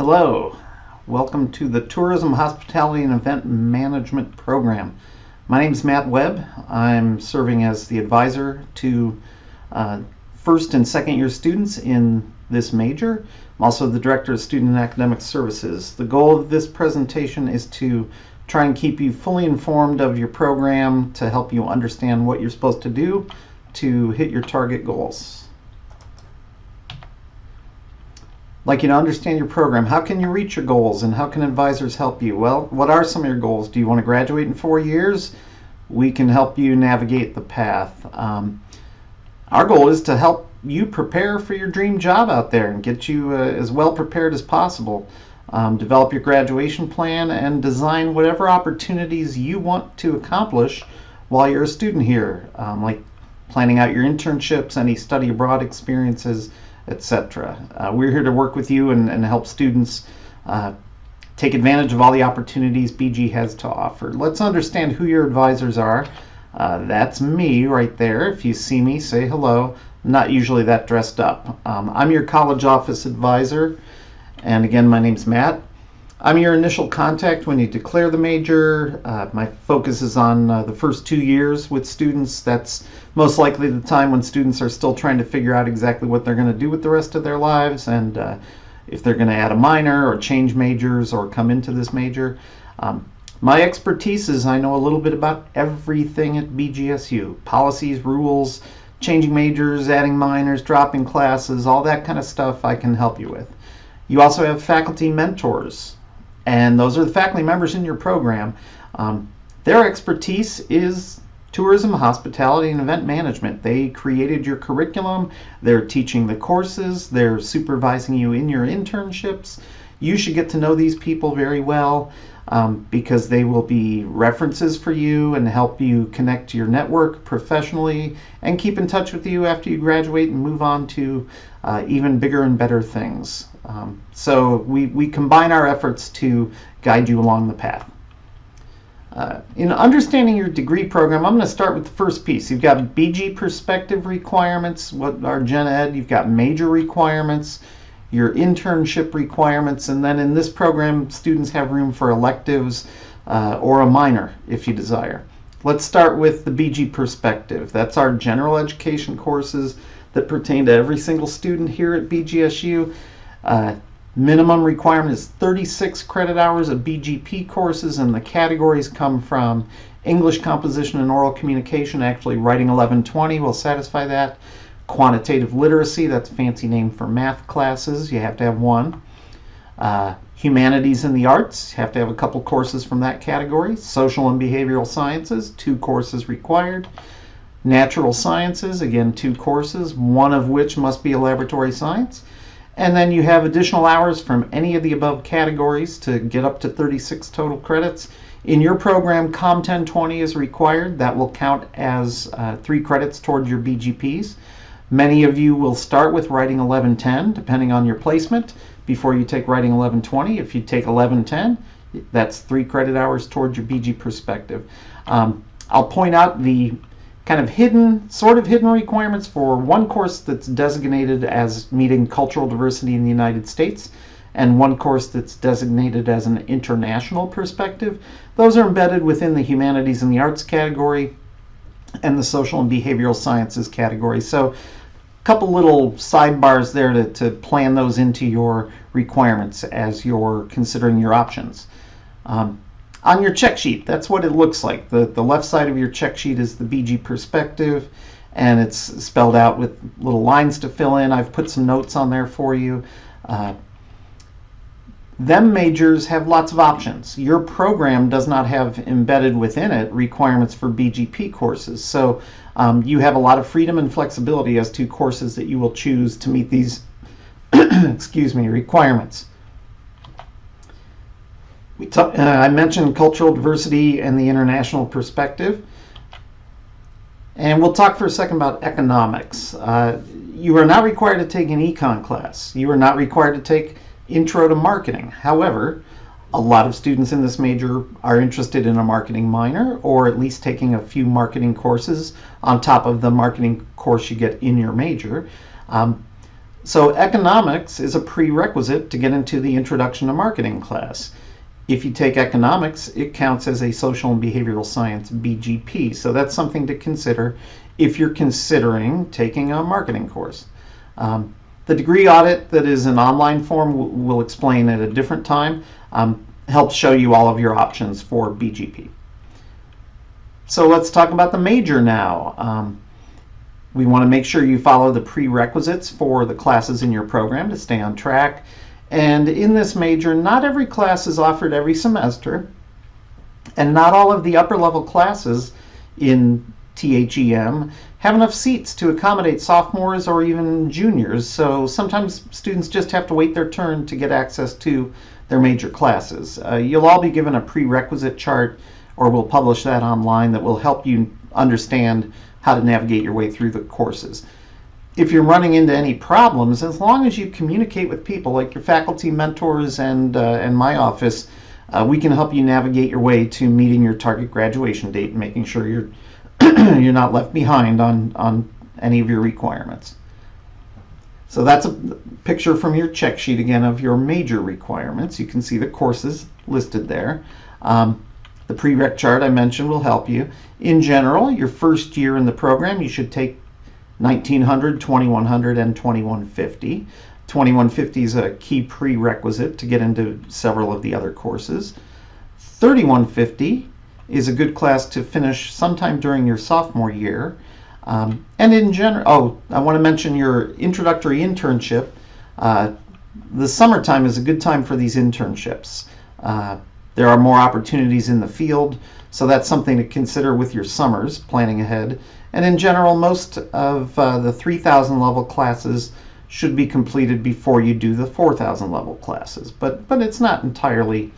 Hello, welcome to the Tourism, Hospitality, and Event Management program. My name is Matt Webb. I'm serving as the advisor to first and second year students in this major. I'm also the Director of Student and Academic Services. The goal of this presentation is to try and keep you fully informed of your program to help you understand what you're supposed to do to hit your target goals. Like you to understand your program. How can you reach your goals and how can advisors help you? Well, what are some of your goals? Do you want to graduate in 4 years? We can help you navigate the path. Our goal is to help you prepare for your dream job out there and get you as well prepared as possible. Develop your graduation plan and design whatever opportunities you want to accomplish while you're a student here, like planning out your internships, any study abroad experiences, etc. We're here to work with you and help students take advantage of all the opportunities BG has to offer. Let's understand who your advisors are. That's me right there. If you see me, say hello. I'm not usually that dressed up. I'm your college office advisor, and again, my name's Matt. I'm your initial contact when you declare the major. My focus is on the first 2 years with students. That's most likely the time when students are still trying to figure out exactly what they're going to do with the rest of their lives and if they're going to add a minor or change majors or come into this major. My expertise is I know a little bit about everything at BGSU. Policies, rules, changing majors, adding minors, dropping classes, all that kind of stuff I can help you with. You also have faculty mentors, and those are the faculty members in your program. Their expertise is tourism, hospitality, and event management. They created your curriculum, they're teaching the courses, they're supervising you in your internships. You should get to know these people very well because they will be references for you and help you connect to your network professionally and keep in touch with you after you graduate and move on to even bigger and better things. So we combine our efforts to guide you along the path. In understanding your degree program, I'm going to start with the first piece. You've got BG perspective requirements, what are Gen Ed. You've got major requirements, your internship requirements, and then in this program, students have room for electives or a minor if you desire. Let's start with the BG perspective. That's our general education courses that pertain to every single student here at BGSU. Minimum requirement is 36 credit hours of BGP courses, and the categories come from English composition and oral communication. Actually, writing 1120 will satisfy that. Quantitative literacy, that's a fancy name for math classes. You have to have one. Humanities and the arts, you have to have a couple courses from that category. Social and behavioral sciences, 2 courses required. Natural sciences, again 2 courses, one of which must be a laboratory science. And then you have additional hours from any of the above categories to get up to 36 total credits. In your program, Com 1020 is required. That will count as 3 credits toward your BGPs. Many of you will start with writing 1110, depending on your placement, before you take writing 1120. If you take 1110, that's 3 credit hours toward your BG perspective. I'll point out the kind of sort of hidden requirements for one course that's designated as meeting cultural diversity in the United States and one course that's designated as an international perspective. Those are embedded within the humanities and the arts category and the social and behavioral sciences category. So a couple little sidebars there to plan those into your requirements as you're considering your options. On your check sheet, that's what it looks like. The left side of your check sheet is the BG perspective, and it's spelled out with little lines to fill in. I've put some notes on there for you. Them majors have lots of options. Your program does not have embedded within it requirements for BGP courses, so you have a lot of freedom and flexibility as to courses that you will choose to meet these requirements. I mentioned cultural diversity and the international perspective. And we'll talk for a second about economics. You are not required to take an econ class. You are not required to take intro to marketing. However, a lot of students in this major are interested in a marketing minor or at least taking a few marketing courses on top of the marketing course you get in your major. So economics is a prerequisite to get into the Introduction to Marketing class. If you take economics, it counts as a social and behavioral science BGP. So that's something to consider if you're considering taking a marketing course. The degree audit that is an online form we'll explain at a different time, helps show you all of your options for BGP. So let's talk about the major now. We want to make sure you follow the prerequisites for the classes in your program to stay on track. And in this major, not every class is offered every semester, and not all of the upper level classes in THEM have enough seats to accommodate sophomores or even juniors, so sometimes students just have to wait their turn to get access to their major classes. You'll all be given a prerequisite chart, or we'll publish that online, that will help you understand how to navigate your way through the courses. If you're running into any problems, as long as you communicate with people like your faculty mentors and my office, we can help you navigate your way to meeting your target graduation date and making sure you're you're not left behind on any of your requirements. So that's a picture from your check sheet again of your major requirements. You can see the courses listed there. The prereq chart I mentioned will help you. In general, your first year in the program, you should take 1900, 2100, and 2150. 2150 is a key prerequisite to get into several of the other courses. 3150 is a good class to finish sometime during your sophomore year. And in general, I want to mention your introductory internship. The summertime is a good time for these internships. There are more opportunities in the field, so that's something to consider with your summers, planning ahead. And in general, most of the 3,000 level classes should be completed before you do the 4,000 level classes. But it's not entirely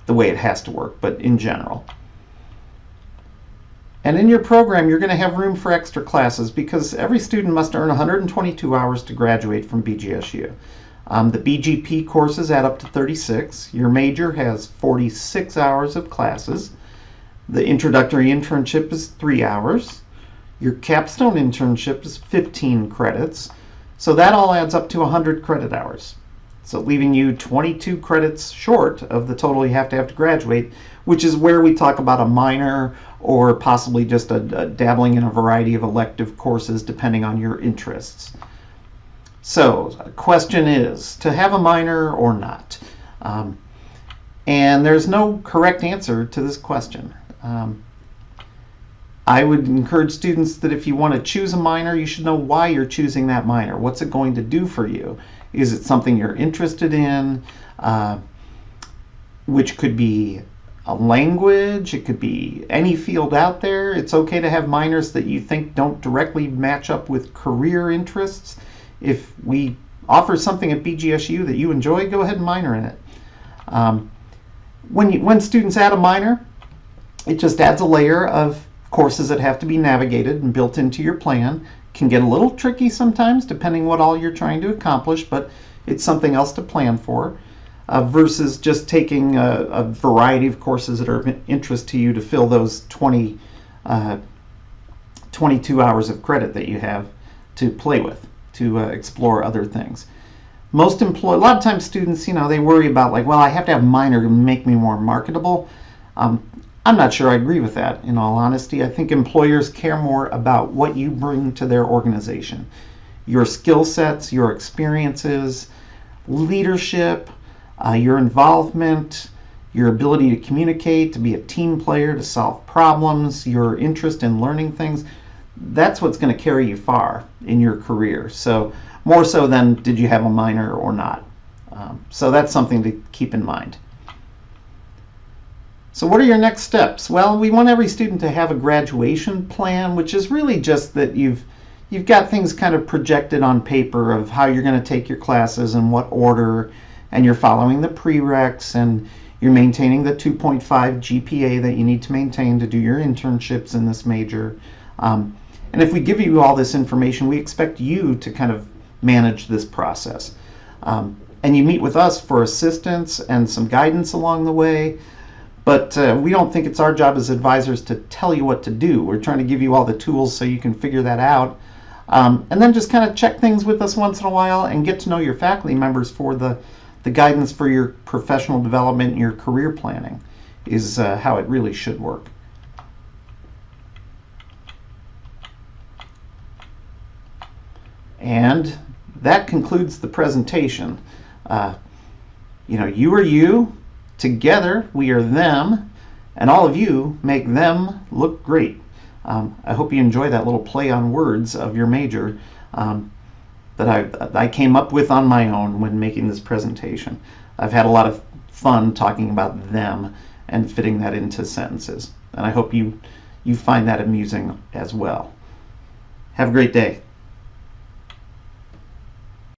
the way it has to work, but in general. And in your program, you're going to have room for extra classes because every student must earn 122 hours to graduate from BGSU. The BGP courses add up to 36. Your major has 46 hours of classes. The introductory internship is 3 hours. Your capstone internship is 15 credits. So that all adds up to 100 credit hours. So leaving you 22 credits short of the total you have to graduate, which is where we talk about a minor or possibly just a dabbling in a variety of elective courses depending on your interests. So the question is, to have a minor or not? And there's no correct answer to this question. I would encourage students that if you want to choose a minor, you should know why you're choosing that minor. What's it going to do for you? Is it something you're interested in, which could be a language, it could be any field out there. It's okay to have minors that you think don't directly match up with career interests. If we offer something at BGSU that you enjoy, go ahead and minor in it. When students add a minor, it just adds a layer of courses that have to be navigated and built into your plan. Can get a little tricky sometimes depending what all you're trying to accomplish, but it's something else to plan for versus just taking a variety of courses that are of interest to you to fill those 22 hours of credit that you have to play with, to explore other things. A lot of times students, they worry about like, well, I have to have a minor to make me more marketable. I'm not sure I agree with that, in all honesty. I think employers care more about what you bring to their organization. Your skill sets, your experiences, leadership, your involvement, your ability to communicate, to be a team player, to solve problems, your interest in learning things. That's what's going to carry you far in your career. So more so than did you have a minor or not. So that's something to keep in mind. So what are your next steps? Well, we want every student to have a graduation plan, which is really just that you've got things kind of projected on paper of how you're going to take your classes and what order, and you're following the prereqs, and you're maintaining the 2.5 GPA that you need to maintain to do your internships in this major. And if we give you all this information, we expect you to kind of manage this process. And you meet with us for assistance and some guidance along the way. But we don't think it's our job as advisors to tell you what to do. We're trying to give you all the tools so you can figure that out. And then just kind of check things with us once in a while and get to know your faculty members for the guidance for your professional development and your career planning is how it really should work. And that concludes the presentation. You are you, together we are them, and all of you make them look great. I hope you enjoy that little play on words of your major that I came up with on my own when making this presentation. I've had a lot of fun talking about them and fitting that into sentences, and I hope you find that amusing as well. Have a great day.